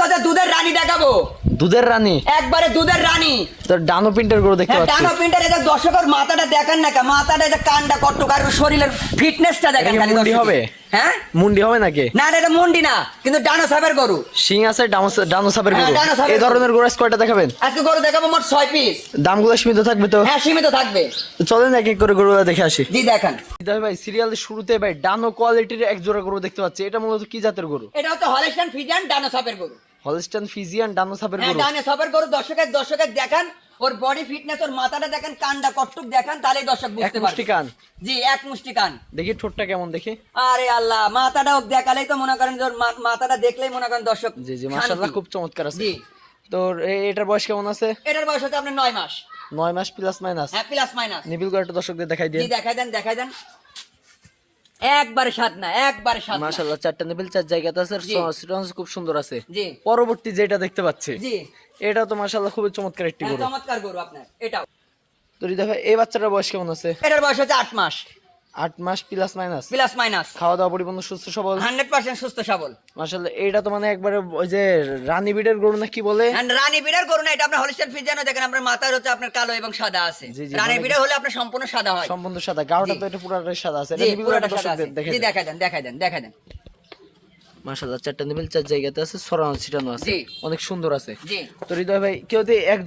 কথা দুধের রানী দেখাবো। দুধের রানী, একবারে দুধের রানী। তো ডানো প্রিন্টের গরু দেখতে হ্যাঁ, পাচ্ছি। ডানো প্রিন্টার। এটা দর্শকের মাথাটা দেখান না, মাথাটা এটা কানটা কট্টক আর শরীরের ফিটনেসটা দেখেন এটা কি খালি মুন্ডি দর্শকের। হবে? হ্যাঁ, মুন্ডি হবে নাকি? না এটা মুন্ডি না, কিন্তু ডানো সাপের গরু। শিং আছে, ডানো সাপের হ্যাঁ, গরু। ডানো সাপের এই গরু। ধরনের গরু আজ কয়টা দেখাবেন? আজকে গরু দেখাবো মোট 6 পিস। দামগুলো সীমিত থাকবে তো? হ্যাঁ, সীমিত থাকবে। তো চলেন এক এক করে গরু দেখে আসি। জি দেখান। ভাই সিরিয়ালের শুরুতে ভাই ডানো কোয়ালিটির এক জোড়া গরু দেখতে পাচ্ছি। এটা মূলত কি জাতের গরু? এটা হচ্ছে হলিস্টাইন ফ্রিজিয়ান ডানো সাপের গরু। হলস্টাইন ফ্রিজিয়ান ডানো সাপের হ্যাঁ, গরু। ডানো সাপের গরু। দর্শকের দেখান, ওর বডি ফিটনেস, ওর মাথাটা দেখেন, কানটা কট্টক দেখান, তাহলেই দর্শক এক বুঝতে মুষ্টি পারবে। কান। জি, এক মুষ্টি কান। দেখি ঠোঁটটা কেমন দেখি। আরে আল্লাহ, মাথাটা ওক দেখালেই তো মনে করেন যে ওর মাথাটা দেখলেই মনে করেন দর্শক জি জি, মাশাআল্লাহ শান্তি। খুব চমৎকার আছে। জি। তো এটার বয়স কেমন আছে? এটার বয়স হচ্ছে আপনার 9 মাস। 9 মাস প্লাস মাইনাস। হ্যাঁ, প্লাস মাইনাস। নিবিল গরুটা দর্শকদের দেখাই জি দিন। দেখাই দেন। একবারে স্বাদ না, একবারে স্বাদ না। মাশাআল্লাহ চারটা নিবিল, চার জায়গাতে আছে, জি। সিটনস খুব সুন্দর আছে। জি। পরবর্তী যেটা দেখতে পাচ্ছি, জি। এটা তো মাশাআল্লাহ খুবই চমৎকার একটি হ্যাঁ, গরু। চমৎকার গরু আপনার এটাও। তো দেখো এই বাচ্চাটার বয়স কেমন আছে? এটার বয়স হচ্ছে 8 মাস। 8 মাস প্লাস মাইনাস। Plus minus. খাওয়া দাওয়া পরিপূর্ণ সুস্থ সবল। 100% সুস্থ সবল। মাশাআল্লাহ এটা তো মানে একবারে ওই যে রানী বিডের গরু না কি বলে? And রানী বিড়ার গরু না, এটা আপনার হলিস্টাইন ফ্রিজিয়ানও দেখেন, আপনার মাথার হচ্ছে আপনার কালো এবং সাদা আছে। জি, জি, রানী মানে- বিড়া হলে আপনার সম্পূর্ণ সাদা হয়। সম্পূর্ণ সাদা। গাওটা জি। তো এটা পুরোটাই সাদা আছে। জি, এটা নিবিল পুরোটা গরুটা সাদা আছে। দর্শকদের দেখে জি দিন। দেখাই দেন। মাশাআল্লাহ চারটা নিবিল, চার জায়গাতে আছে, ছড়ানো ছিটানো আছে। জি। অনেক সুন্দর আছে। জি। তো হৃদয় ভাই কেউ যদি এক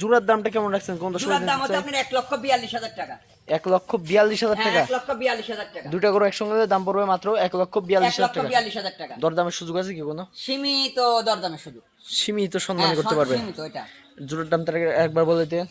জোড়ার দামটা কেমন রাখছেন কোন দর্শক? জোড়ার দাম হচ্ছে আপনার 1,42,000 টাকা। 1,42,000 হ্যাঁ, টাকা। 1,42,000 টাকা। দুইটা গরু একসঙ্গে নিলে দাম পড়বে মাত্র 1,42,000 টাকা। 1,42,000 টাকা। দরদামের সুযোগ আছে কি কোনো? সীমিত দরদামে শুধু। সীমিত হ্যাঁ, সম্মানী করতে পারবে। সীমিত এটা। জোড়ার দামটা একবার বলে দিন।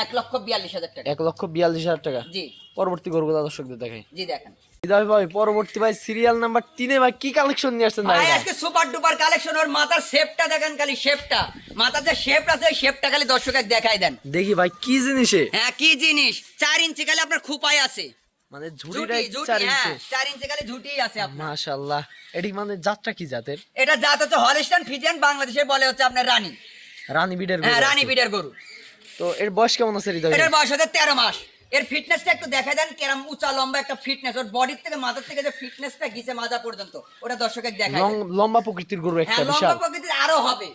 1,42,000 টাকা। 1,42,000 টাকা। জি। পরবর্তী গরুগুলো দর্শকদের দেখাই। জি দেখেন। হৃদয় ভাই পরবর্তী ভাই সিরিয়াল নাম্বার 3 এ ভাই কি কালেকশন নিয়ে আসছেন ভাই? ভাই আজকে সুপার ডুপার কালেকশন। ওর মাথার শেপটা দেখেন, খালি শেপটা, মাথার যে শেপ আছে ওই শেপটা খালি দর্শকের দেখাই দেন। দেখি ভাই কি জিনিসে? হ্যাঁ, কি জিনিস। 4 ইঞ্চি খালি আপনার খুপাই আছে। মানে ঝুটি, ঝুড়িটা ঝুটি, 4 হ্যাঁ, ইঞ্চি। 4 ইঞ্চি খালি ঝুটি আছে আপনার। মাশাআল্লাহ। এটি মানে জাতটা কি জাতের? এটা জাত হচ্ছে হলিস্টাইন ফ্রিজিয়ান, বাংলাদেশে বলে হচ্ছে আপনার রানী। রানী বিডের গরু। হ্যাঁ, রানী আর কি। বিডের গরু। তো এর বয়স কেমন আছে হৃদয় ভাই? এটার বয়স হচ্ছে 13 মাস। এর ফিটনেসটা একটু দেখা দেন, কেরম উঁচা লম্বা একটা ফিটনেস। ওর বডির থেকে মাথার থেকে যে ফিটনেসটা গিছে মাজা পর্যন্ত, ওটা দর্শকের দেখাই দেন। লম্বা প্রকৃতির গরু একটা হ্যাঁ, বিশাল। লম্বা প্রকৃতির আরো হবে।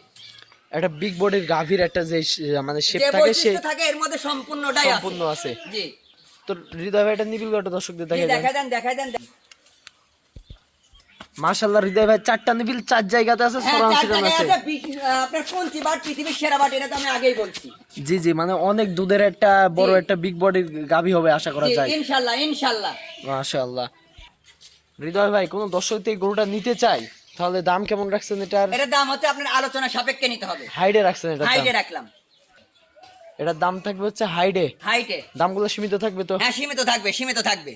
একটা বিগ বডির গাভীর একটা যে মানে শেপ যে থাকে সে বৈশিষ্ট্য থাকে এর মধ্যে সম্পূর্ণটাই আছে। সম্পূর্ণ আছে। জি। তো হৃদয় ভাই এটা নিবিল গরুটা দর্শকদের জি, দেখাই দেন। দেখাই দেন। মাশাআল্লাহ হৃদয় ভাই চারটা নিবিল, চার জায়গাতে আছে, হ্যাঁ, ছড়ানো 4 ছিটানো জায়গায় আছে। আছে। আপনার পঞ্চি বাট পৃথিবীর সেরা বাট, এটা তো আমি আগেই বলছি। জি জি, মানে অনেক দুধের একটা বড় জি। একটা বিগ বডির গাভী হবে আশা করা জি, যায়। ইনশাআল্লাহ। মাশাআল্লাহ। হৃদয় ভাই কোন দর্শক যদি এই গরুটা নিতে চাই তাহলে দাম কেমন রাখছেন এটার? এটার দাম হচ্ছে আপনার আলোচনা সাপেক্ষে নিতে হবে। হাইডে রাখছেন এটার দাম? হাইটে রাখলাম। এটার দাম থাকবে হচ্ছে হাইডে। হাইটে। দামগুলো সীমিত থাকবে তো? হ্যাঁ, সীমিত থাকবে।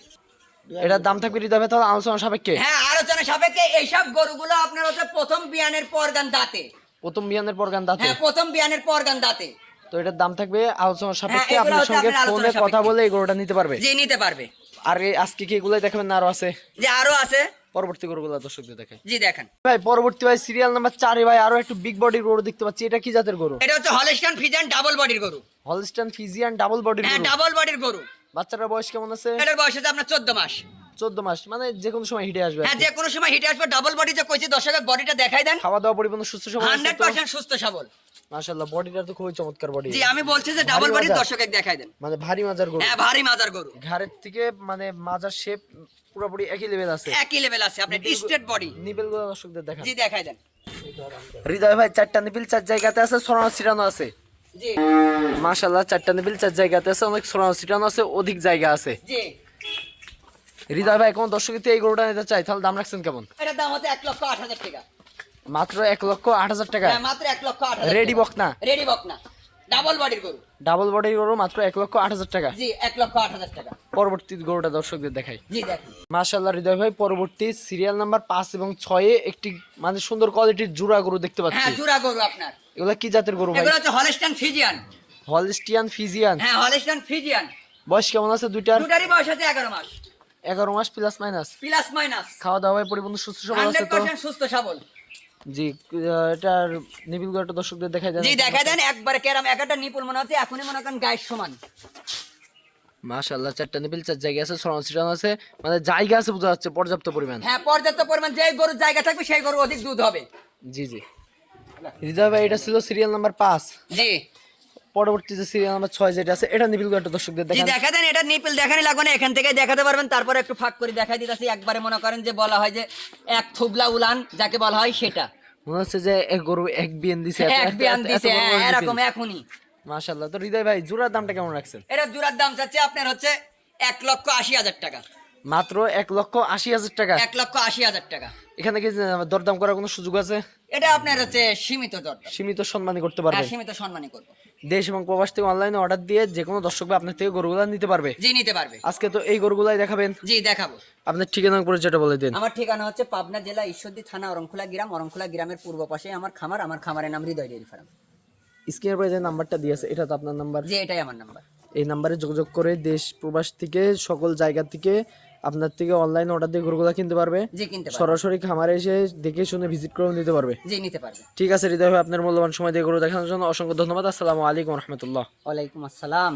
এটার দাম থাকবে হৃদয় ভাই তাহলে আলোচনা সাপেক্ষে? হ্যাঁ, আলোচনা সাপেক্ষে। এইসব গরুগুলো আপনার হচ্ছে প্রথম বিয়ানের পরগান দাঁতে। প্রথম বিয়ানের পর গান দাঁতে। হ্যাঁ, প্রথম বিয়ানের পরগান দাঁতে। তো এটার দাম থাকবে আলোচনা সাপেক্ষে। এগুলো আপনার হচ্ছে সঙ্গে আপনার আলোচনা ফোনে কথা সাপেক্ষে। বলে এই গরুটা নিতে পারবে। জি, নিতে পারবে। আর আজকে কি এগুলাই দেখাবেন না আরো আছে? যে আরো আছে। পরবর্তী গরুগুলো দর্শকদের দেখাই। জি দেখেন। ভাই পরবর্তী ভাই সিরিয়াল নাম্বার 4 এ ভাই আরো একটু বিগ বডির গরু দেখতে পাচ্ছি। এটা কি জাতের গরু? এটা হচ্ছে হলিস্টাইন ফ্রিজিয়ান ডাবল বডির গরু। হলস্টাইন ফিজিয়ান ডাবল বডির হ্যাঁ, গরু। ডাবল বডির গরু। বাচ্চাটার বয়স কেমন আছে? এটার বয়স হচ্ছে আপনার 14 মাস। 14 মাস, মানে যে কোনো সময় হিটে আসবে আর হ্যাঁ, কি। যে কোনো সময় হিটে আসবে। ডাবল বডি যে কইছি দর্শকের বডিটা দেখাই দেন। খাওয়া দাওয়া পরিপূর্ণ সুস্থ সবল আছে তো? 100% সুস্থ সবল। মাশাআল্লাহ বডিটা তো খুবই চমৎকার বডি। জি, আমি বলছি যে ডাবল বডি দর্শকের দেখাই দেন। মানে ভারী মাজার গরু। হ্যাঁ, ভারী মাজার গরু। ঘাড়ের থেকে মানে মাজার শেপ পুরোপুরি একই লেভেল আছে। একই লেভেল আছে আপনার স্ট্রেট বডি। নিবেল গুলো দর্শকদের দেখান। জি দেখাই দেন। হৃদয় ভাই চারটা নিবিল, চার জায়গাতে আছে, ছড়ানো ছিটানো আছে। জি। মাশাআল্লাহ চারটা নিবিল, চার জায়গাতে আছে, অনেক ছড়ানো ছিটানো আছে, অধিক জায়গা আছে। জি। হৃদয় ভাই কোন দর্শক যদি এই গরুটা নিতে চাই তাহলে দাম রাখছেন কেমন? এটার দাম হচ্ছে 1,08,000 টাকা। মাত্র 1,08,000 টাকা। হ্যাঁ, মাত্র 1,08,000। রেডি বক না? রেডি বক না, ডাবল বডির গরু। ডাবল বডির গরু মাত্র 1,08,000 টাকা। জি, 1,08,000 টাকা। পরবর্তী গরুটা দর্শকদের দেখাই। জি দেখুন। মাশাআল্লাহ হৃদয় ভাই পরবর্তী সিরিয়াল নাম্বার 5 এবং 6 এ একটি মানে সুন্দর কোয়ালিটির জোড়া গরু দেখতে পাচ্ছি। হ্যাঁ, জোড়া গরু আপনার। এগুলা কি জাতের গরু ভাই? এগুলো হচ্ছে হলিস্টাইন ফ্রিজিয়ান। Holstein Friesian. হ্যাঁ, হলিস্টাইন ফ্রিজিয়ান। বয়স কেমন আছে দুইটার? দুটারই বয়স হচ্ছে 11 মাস। 11 মাস প্লাস মাইনাস। Plus minus. খাওয়া দাওয়া পরিপূর্ণ সুস্থ সবল আছে তো? 100% সুস্থ সবল। জি, এটার নিবিল গরুটা দর্শকদের দেখাই দেন। জি দেখাই দেন। একবারে কেরাম একটা নিপুল মনে হচ্ছে, এখনই মনে করেন গায়ের সমান। মাশাআল্লাহ চারটা নিবিল, চার জায়গা আছে, ছড়ানো ছিটানো আছে, মানে জায়গা আছে বোঝা যাচ্ছে পর্যাপ্ত পরিমাণ। হ্যাঁ, পর্যাপ্ত পরিমাণ। যে গরুর জায়গা থাকবে সেই গরু অধিক দুধ হবে। জি জি। হৃদয় ভাই এটা ছিল সিরিয়াল নাম্বার 5। জি পরবর্তী যে সিরিয়াল নাম্বার 6 যেটা আছে এটা নিবিল একটা দর্শকদের জি দেখান। দেখা দেন, এটা নিপিল দেখানি লাগবে না, এখান থেকে দেখাতে পারবেন। তারপরে একটু ফাঁক করে দেখাই দিতেছি। একবারে মনে করেন যে বলা হয় যে এক থুবলা উলান যাকে বলা হয় সেটা, মনে হচ্ছে যে এক গরু এক বিয়ান দিছে, এক বিয়ান দিছে, এরকম এখনই। মাশাআল্লাহ। তো হৃদয় ভাই জোড়ার দামটা কেমন রাখছেন? এটা জোড়ার দাম চাচ্ছে আপনার হচ্ছে 1,80,000 টাকা। মাত্র 1,80,000 টাকা। 1,80,000 টাকা। এখানে কি দরদাম করার কোনো সুযোগ আছে? এটা আপনার হচ্ছে সীমিত দর, সীমিত সম্মানী করতে পারবে। সীমিত সম্মানই করবো। দেশ এবং প্রবাস থেকে অনলাইনে অর্ডার দিয়ে যে কোনো দর্শক ভাই আপনার থেকে গরুগুলা নিতে পারবে। জি নিতে পারবে। আজকে তো এই গরুগুলাই দেখাবেন। জি দেখাবো। আপনার ঠিকানা পরিচয়টা বলে দিন। আমার ঠিকানা হচ্ছে পাবনা জেলা ঈশ্বরদী থানা অরংখোলা গ্রাম। অরংখোলা গ্রামের পূর্ব পাশে আমার খামার। আমার খামারের নাম হৃদয় ডেইরি ফার্ম। স্ক্রিনের পরে যে নাম্বারটা দিয়েছে এটা তো আপনার নাম্বার। জি এটাই আমার নাম্বার। এই নাম্বারে যোগাযোগ করে দেশ প্রবাস থেকে সকল জায়গা থেকে আপনার থেকে অনলাইনে অর্ডার দিয়ে গরুগুলা কিনতে পারবে। জি কিনতে পারবে। সরাসরি খামারে এসে দেখে শুনে ভিজিট করে নিতে পারবে। জি নিতে পারবে। ঠিক আছে হৃদয় ভাই, আপনার মূল্যবান সময় দিয়ে গরু দেখানোর জন্য অসংখ্য ধন্যবাদ। আসসালামু আলাইকুম রহমতুল্লাহ। ওয়ালাইকুম আসসালাম।